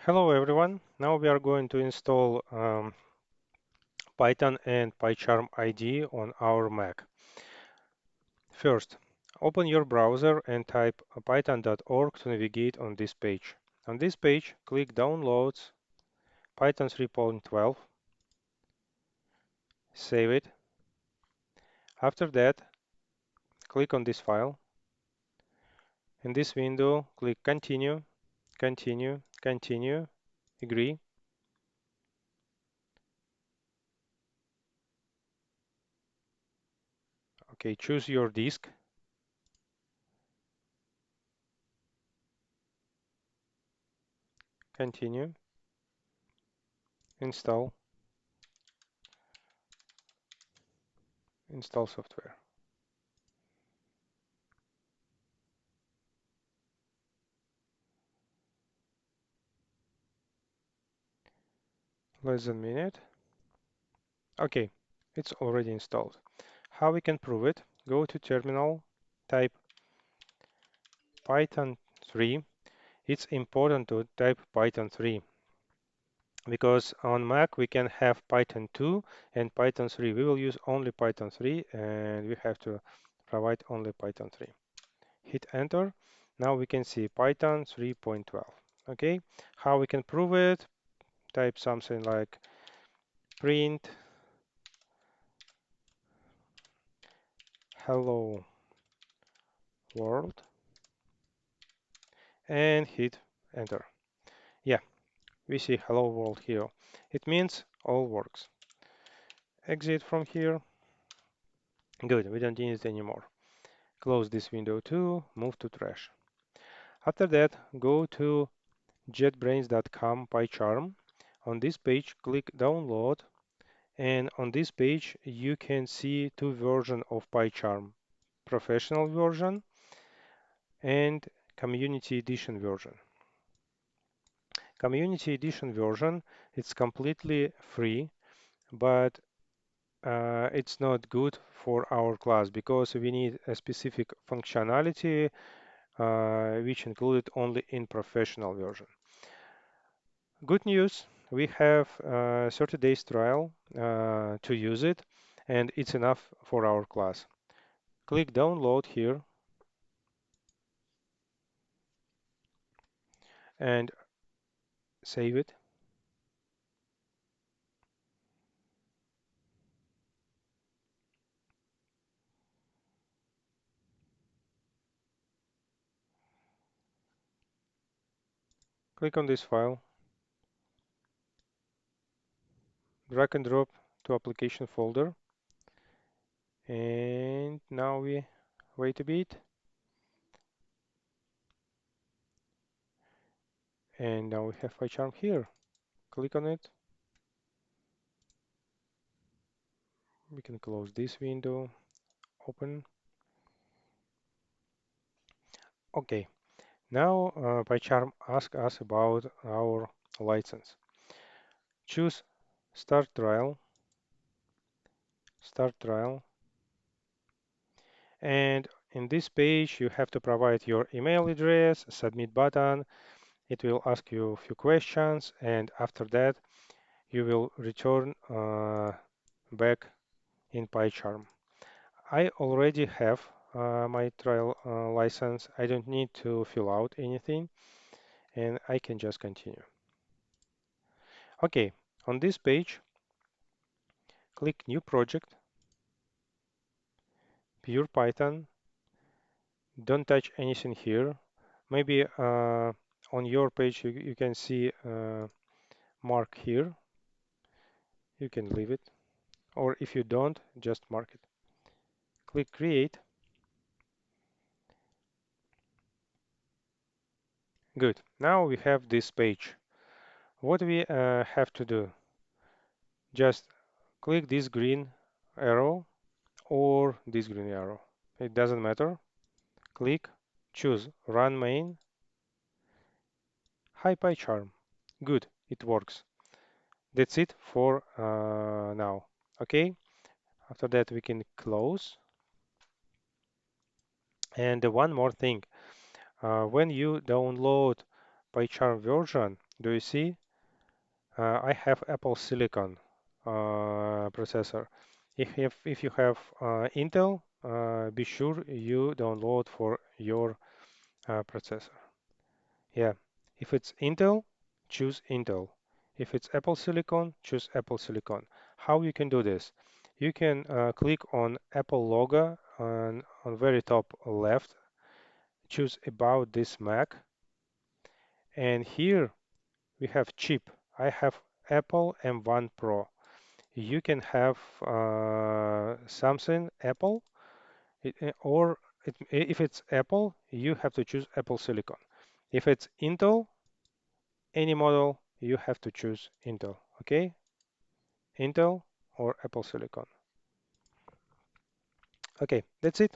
Hello everyone. Now we are going to install Python and PyCharm IDE on our Mac. First, open your browser and type python.org to navigate on this page. On this page, click Downloads Python 3.12, save it. After that, click on this file. In this window, click Continue, Continue, Continue, Agree. Okay, choose your disk, Continue, Install, Install software. Less than a minute. Okay, it's already installed. How we can prove it? Go to terminal, type Python 3. It's important to type Python 3 because on Mac we can have Python 2 and Python 3. We will use only Python 3 and we have to provide only Python 3. Hit enter. Now we can see Python 3.12. Okay, how we can prove it? Type something like print hello world and hit enter. Yeah, we see hello world here. It means all works. Exit from here. Good, we don't need it anymore. Close this window too, move to trash. After that, go to jetbrains.com PyCharm. On this page, click download, and on this page you can see two versions of PyCharm, professional version and community edition version. Community edition version, it's completely free, but it's not good for our class because we need a specific functionality which included only in professional version. Good news, we have 30 days trial to use it, and it's enough for our class. Click download here and save it. Click on this file, drag and drop to application folder, and now we wait a bit. And now we have PyCharm here. Click on it. We can close this window, open. Okay, now PyCharm asks us about our license. Choose start trial, and in this page you have to provide your email address, submit button. It will ask you a few questions, and after that you will return back in PyCharm. I already have my trial license. I don't need to fill out anything, and I can just continue. Okay, on this page, click New Project, Pure Python. Don't touch anything here. Maybe on your page you can see mark here. You can leave it, or if you don't, just mark it. Click Create. Good. Now we have this page. What we have to do? Just click this green arrow or this green arrow. It doesn't matter. Click, choose Run Main. Hi PyCharm. Good, it works. That's it for now. Okay. After that we can close. And one more thing. When you download PyCharm version, do you see? I have Apple Silicon processor. If you have Intel, be sure you download for your processor. Yeah, if it's Intel, choose Intel. If it's Apple Silicon, choose Apple Silicon. How you can do this? You can click on Apple logo on very top left, choose about this Mac, and here we have chip. I have Apple M1 Pro. You can have something Apple, or if it's Apple, you have to choose Apple Silicon. If it's Intel, any model, you have to choose Intel. Okay, Intel or Apple Silicon. Okay, that's it.